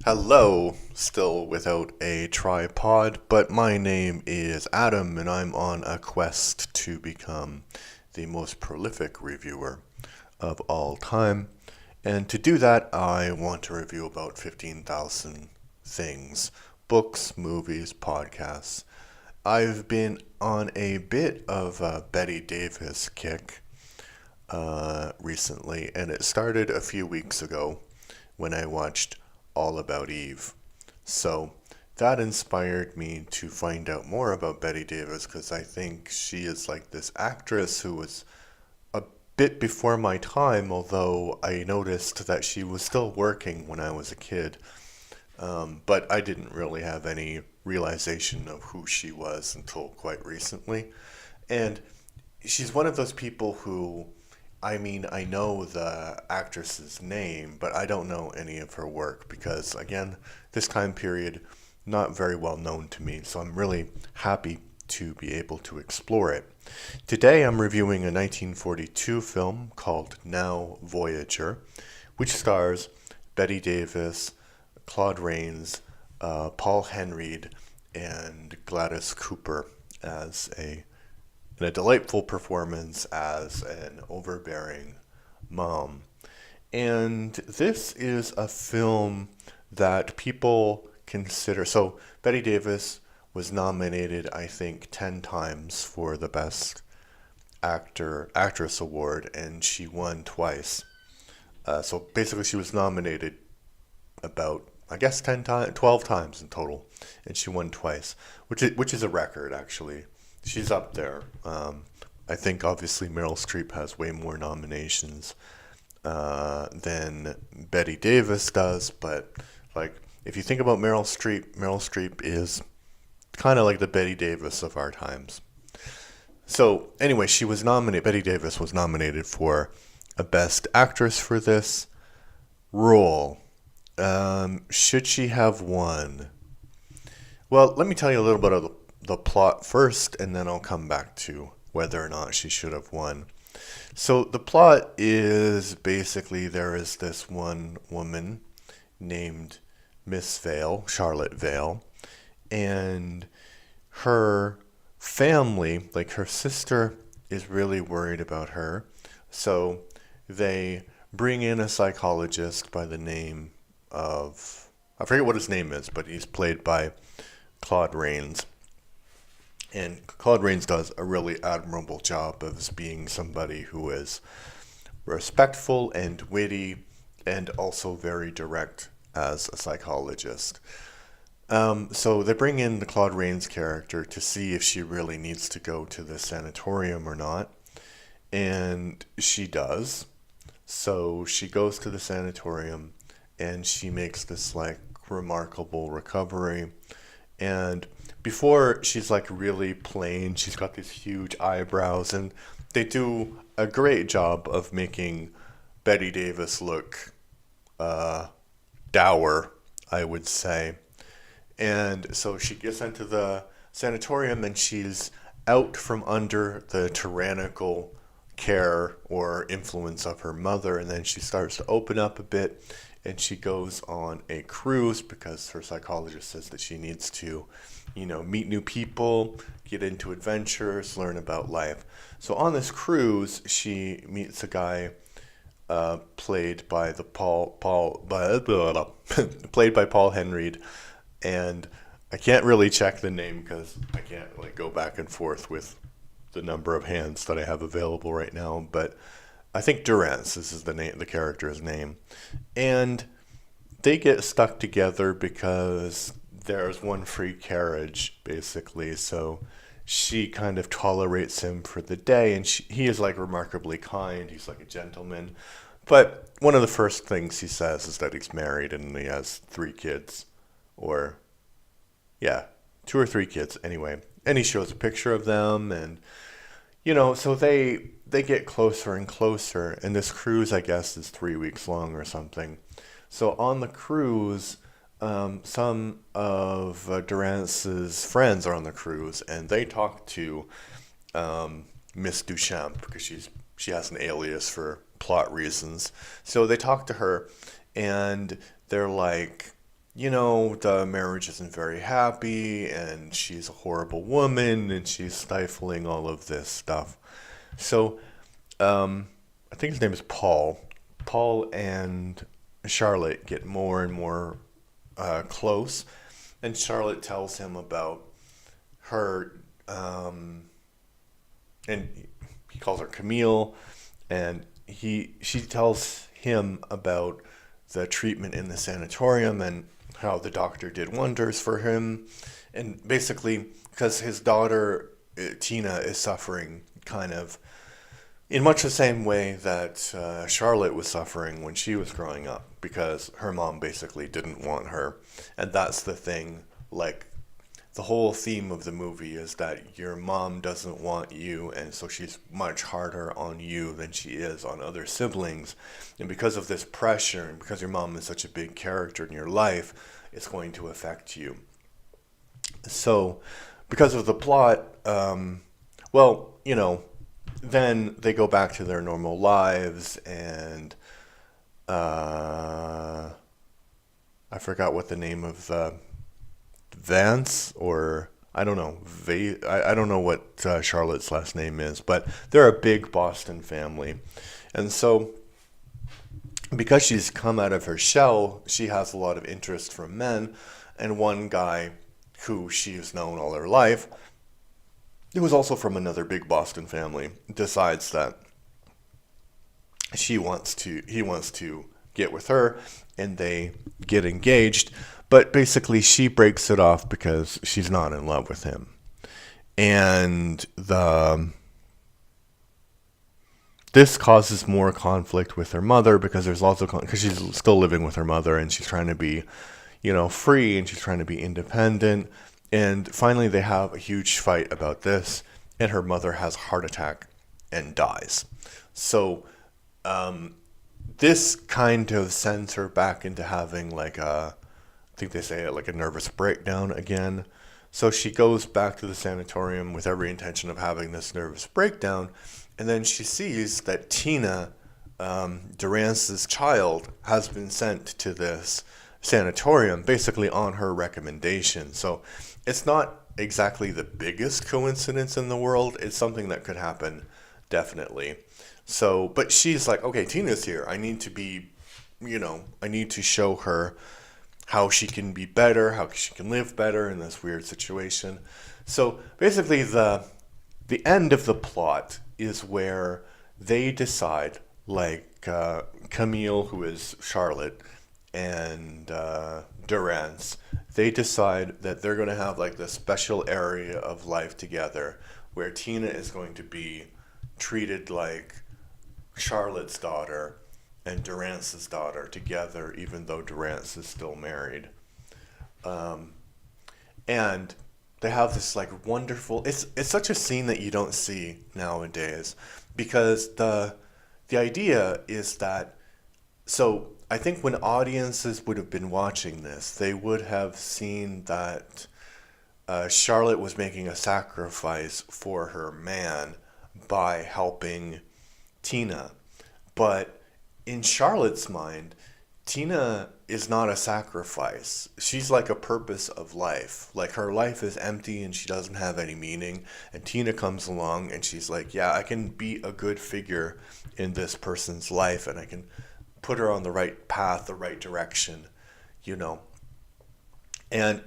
Hello, still without a tripod, but my name is Adam and I'm on a quest to become the most prolific reviewer of all time. And to do that, I want to review about 15,000 things: books, movies, podcasts. I've been on a bit of a Bette Davis kick recently, and it started a few weeks ago when I watched All About Eve. So that inspired me to find out more about Bette Davis because I think she is like this actress who was a bit before my time, although I noticed that she was still working when I was a kid. But I didn't really have any realization of who she was until quite recently. And she's one of those people who, I mean, I know the actress's name, but I don't know any of her work because, again, this time period, not very well known to me. So I'm really happy to be able to explore it. Today I'm reviewing a 1942 film called Now Voyager, which stars Bette Davis, Claude Rains, Paul Henreid, and Gladys Cooper as a delightful performance as an overbearing mom. And this is a film that people consider. So, Bette Davis was nominated, I think, 10 times for the Best Actress Award, and she won twice. So basically, she was nominated about, I guess, 10 times, 12 times in total, and she won twice, which is a record, actually. She's up there. I think obviously Meryl Streep has way more nominations than Bette Davis does, but like if you think about Meryl Streep is kind of like the Bette Davis of our times. So anyway, she was nominated. Bette Davis was nominated for a Best Actress for this role. Should she have won? Well, let me tell you a little bit of the plot first, and then I'll come back to whether or not she should have won. So the plot is basically there is this one woman named Miss Vale, Charlotte Vale, and her family, like her sister, is really worried about her. So they bring in a psychologist by the name of, I forget what his name is, but he's played by Claude Rains. And Claude Rains does a really admirable job of being somebody who is respectful and witty and also very direct as a psychologist. So they bring in the Claude Rains character to see if she really needs to go to the sanatorium or not. And she does. So she goes to the sanatorium and she makes this like remarkable recovery. And before she's like really plain, she's got these huge eyebrows, and they do a great job of making Bette Davis look uh, dour, I would say. And so she gets into the sanatorium and she's out from under the tyrannical care or influence of her mother, and then she starts to open up a bit and she goes on a cruise because her psychologist says that she needs to, meet new people, get into adventures, learn about life. So on this cruise, she meets a guy played by the played by Paul Henreid, and I can't really check the name because I can't like go back and forth with the number of hands that I have available right now, but I think Durance, this is the character's name. And they get stuck together because there's one free carriage, basically. So she kind of tolerates him for the day, and he is like remarkably kind. He's like a gentleman. But one of the first things he says is that he's married and he has 3 kids. Or, yeah, 2 or 3 kids anyway. And he shows a picture of them, and so they get closer and closer, and this cruise, I guess, is 3 weeks long or something. So on the cruise, some of Durance's friends are on the cruise, and they talk to Miss Duchamp because she has an alias for plot reasons. So they talk to her, and they're like, the marriage isn't very happy and she's a horrible woman and she's stifling all of this stuff. So, I think his name is Paul. Paul and Charlotte get more and more close, and Charlotte tells him about her, and he calls her Camille, and she tells him about the treatment in the sanatorium and how the doctor did wonders for him, and basically because his daughter Tina is suffering kind of in much the same way that Charlotte was suffering when she was growing up because her mom basically didn't want her. And that's the thing. Like, the whole theme of the movie is that your mom doesn't want you, and so she's much harder on you than she is on other siblings. And because of this pressure, and because your mom is such a big character in your life, it's going to affect you. So, because of the plot, well, then they go back to their normal lives, and I forgot what the name of Vance, or I don't know, I don't know what Charlotte's last name is, but they're a big Boston family. And so, because she's come out of her shell, she has a lot of interest from men, and one guy who she's known all her life, who was also from another big Boston family, decides that he wants to get with her, and they get engaged. But basically, she breaks it off because she's not in love with him, and this causes more conflict with her mother because there's lots of because she's still living with her mother and she's trying to be, free, and she's trying to be independent. And finally, they have a huge fight about this, and her mother has a heart attack and dies. So, this kind of sends her back into having I think they say it, like a nervous breakdown again. So she goes back to the sanatorium with every intention of having this nervous breakdown, and then she sees that Tina, Durance's child, has been sent to this sanatorium basically on her recommendation. So it's not exactly the biggest coincidence in the world. It's something that could happen, definitely. So, but she's like, okay, Tina's here. I need to be, I need to show her how she can be better, how she can live better in this weird situation. So basically, the end of the plot is where they decide, like Camille, who is Charlotte, and Durance, they decide that they're going to have like this special area of life together where Tina is going to be treated like Charlotte's daughter and Durance's daughter together, even though Durance is still married. And they have this like wonderful. It's such a scene that you don't see nowadays, because the idea is that, so I think when audiences would have been watching this, they would have seen that Charlotte was making a sacrifice for her man by helping Tina. But in Charlotte's mind, Tina is not a sacrifice. She's like a purpose of life. Like, her life is empty and she doesn't have any meaning. And Tina comes along and she's like, yeah, I can be a good figure in this person's life, and I can put her on the right path, the right direction, you know. And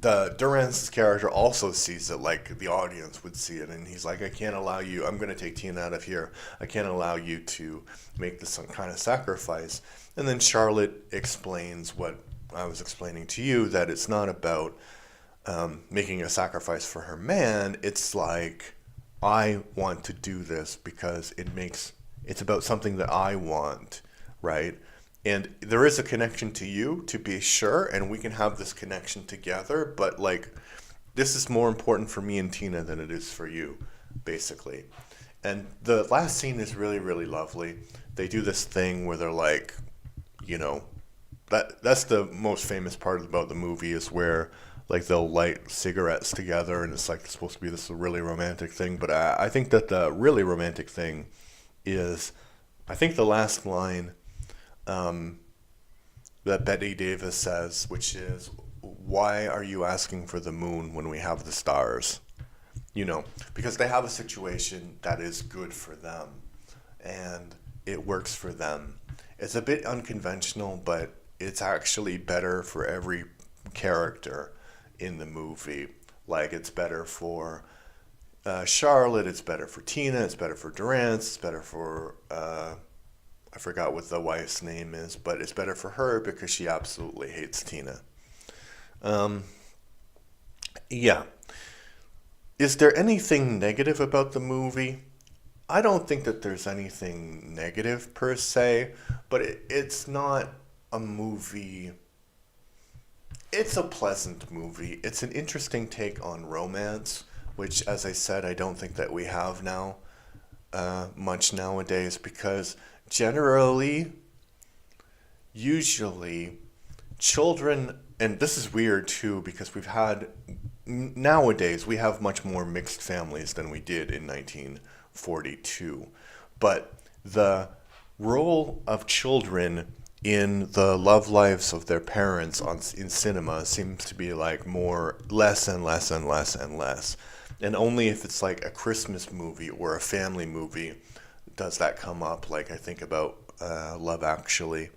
the Durance's character also sees it like the audience would see it, and he's like, I can't allow you, I'm going to take Tina out of here. I can't allow you to make this some kind of sacrifice. And then Charlotte explains what I was explaining to you, that it's not about making a sacrifice for her man. It's like, I want to do this because it's about something that I want, right? And there is a connection to you, to be sure, and we can have this connection together, but like, this is more important for me and Tina than it is for you, basically. And the last scene is really, really lovely. They do this thing where they're like, you know, that's the most famous part about the movie, is where like they'll light cigarettes together, and it's like supposed to be this really romantic thing. But I think that the really romantic thing is, I think the last line, that Bette Davis says, which is, "Why are you asking for the moon when we have the stars?" You know, because they have a situation that is good for them and it works for them. It's a bit unconventional, but it's actually better for every character in the movie. Like, it's better for Charlotte, it's better for Tina, it's better for Durance, it's better for, I forgot what the wife's name is, but it's better for her because she absolutely hates Tina. Um, yeah. Is there anything negative about the movie? I don't think that there's anything negative per se, but it's not a movie. It's a pleasant movie. It's an interesting take on romance, which, as I said, I don't think that we have now much nowadays because generally, usually, children, and this is weird too because nowadays we have much more mixed families than we did in 1942. But the role of children in the love lives of their parents in cinema seems to be like more less and less and less and less. And only if it's like a Christmas movie or a family movie does that come up. Like I think about Love Actually.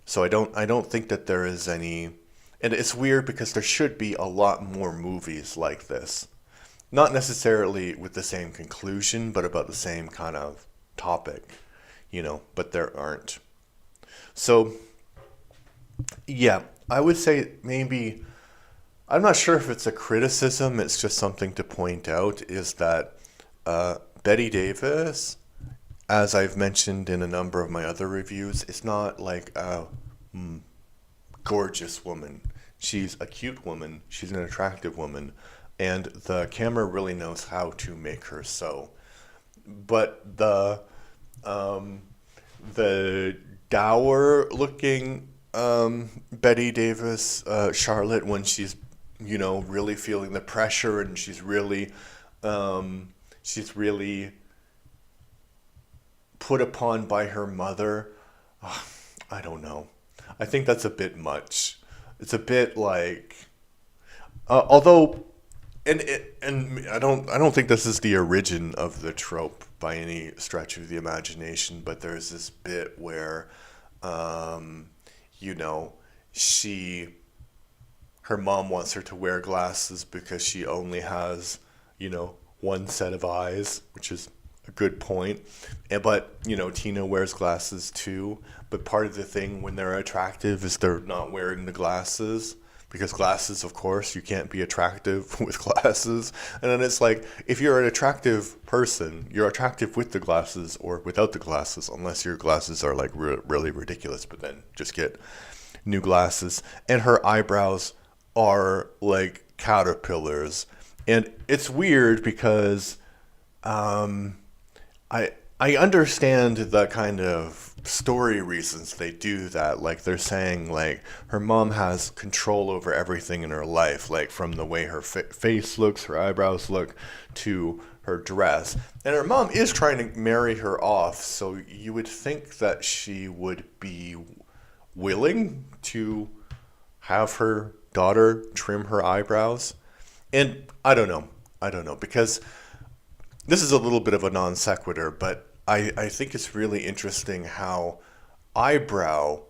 So I don't think that there is any, and it's weird because there should be a lot more movies like this. Not necessarily with the same conclusion, but about the same kind of topic, but there aren't. So, yeah, I would say maybe, I'm not sure if it's a criticism, it's just something to point out, is that Bette Davis, as I've mentioned in a number of my other reviews, is not like a gorgeous woman. She's a cute woman, she's an attractive woman, and the camera really knows how to make her so. But um, the dour looking Bette Davis, Charlotte, when she's really feeling the pressure and she's really put upon by her mother. I don't know. I think that's a bit much. It's a bit like, although, and I don't think this is the origin of the trope by any stretch of the imagination. But there's this bit where, um, you know, she her mom wants her to wear glasses because she only has, one set of eyes, which is a good point. But, Tina wears glasses too. But part of the thing when they're attractive is they're not wearing the glasses. Because glasses, of course, you can't be attractive with glasses. And then it's like, if you're an attractive person, you're attractive with the glasses or without the glasses, unless your glasses are like really ridiculous. But then just get new glasses. And her eyebrows are like caterpillars. And it's weird because I understand the kind of story reasons they do that. Like they're saying like her mom has control over everything in her life, like from the way her face looks, her eyebrows look, to her dress. And her mom is trying to marry her off, so you would think that she would be willing to have her daughter trim her eyebrows. And I don't know, because this is a little bit of a non sequitur, but I think it's really interesting how eyebrow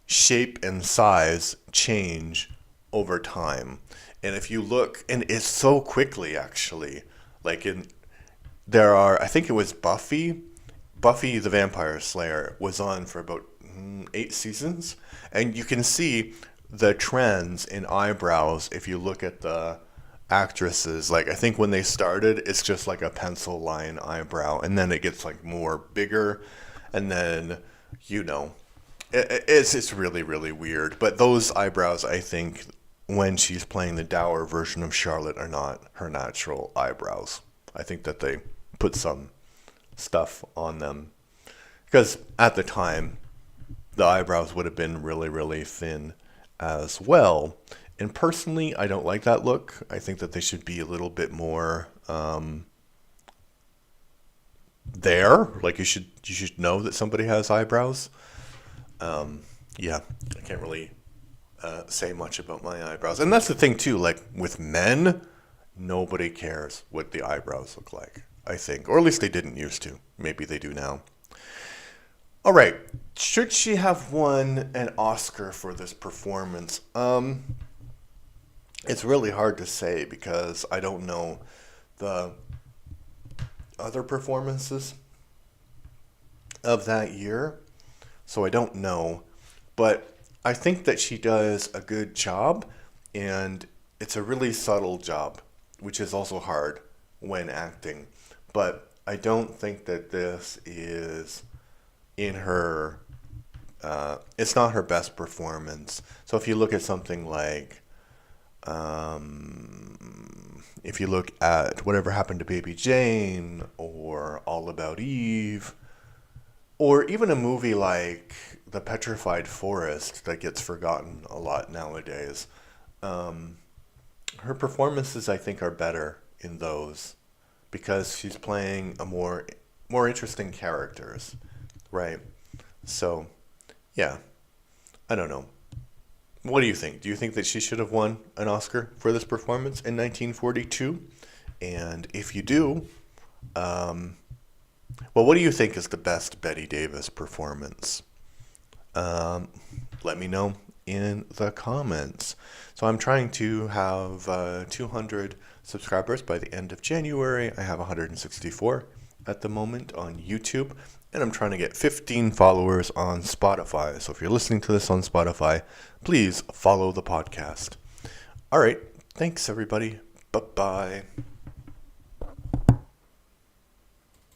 shape and size change over time. And if you look, and it's so quickly actually, like I think it was Buffy the Vampire Slayer was on for about 8 seasons, and you can see the trends in eyebrows if you look at the actresses. Like I think when they started, it's just like a pencil line eyebrow, and then it gets like more bigger, and then it's really really weird. But those eyebrows, I think, when she's playing the dour version of Charlotte, are not her natural eyebrows. I think that they put some stuff on them because at the time the eyebrows would have been really really thin as well. And personally, I don't like that look. I think that they should be a little bit more there. Like you should know that somebody has eyebrows. Yeah, I can't really say much about my eyebrows. And that's the thing, too. Like, with men, nobody cares what the eyebrows look like, I think. Or at least they didn't used to. Maybe they do now. All right. Should she have won an Oscar for this performance? It's really hard to say because I don't know the other performances of that year. So I don't know. But I think that she does a good job, and it's a really subtle job, which is also hard when acting. But I don't think that this is in her, it's not her best performance. So if you look at something like, if you look at Whatever Happened to Baby Jane or All About Eve, or even a movie like The Petrified Forest that gets forgotten a lot nowadays, her performances I think are better in those because she's playing a more interesting characters, right? So, yeah, I don't know. What do you think? Do you think that she should have won an Oscar for this performance in 1942? And if you do, well, what do you think is the best Bette Davis performance? Let me know in the comments. So I'm trying to have 200 subscribers by the end of January. I have 164 at the moment on YouTube, and I'm trying to get 15 followers on Spotify. So if you're listening to this on Spotify, please follow the podcast. All right. Thanks, everybody. Bye-bye.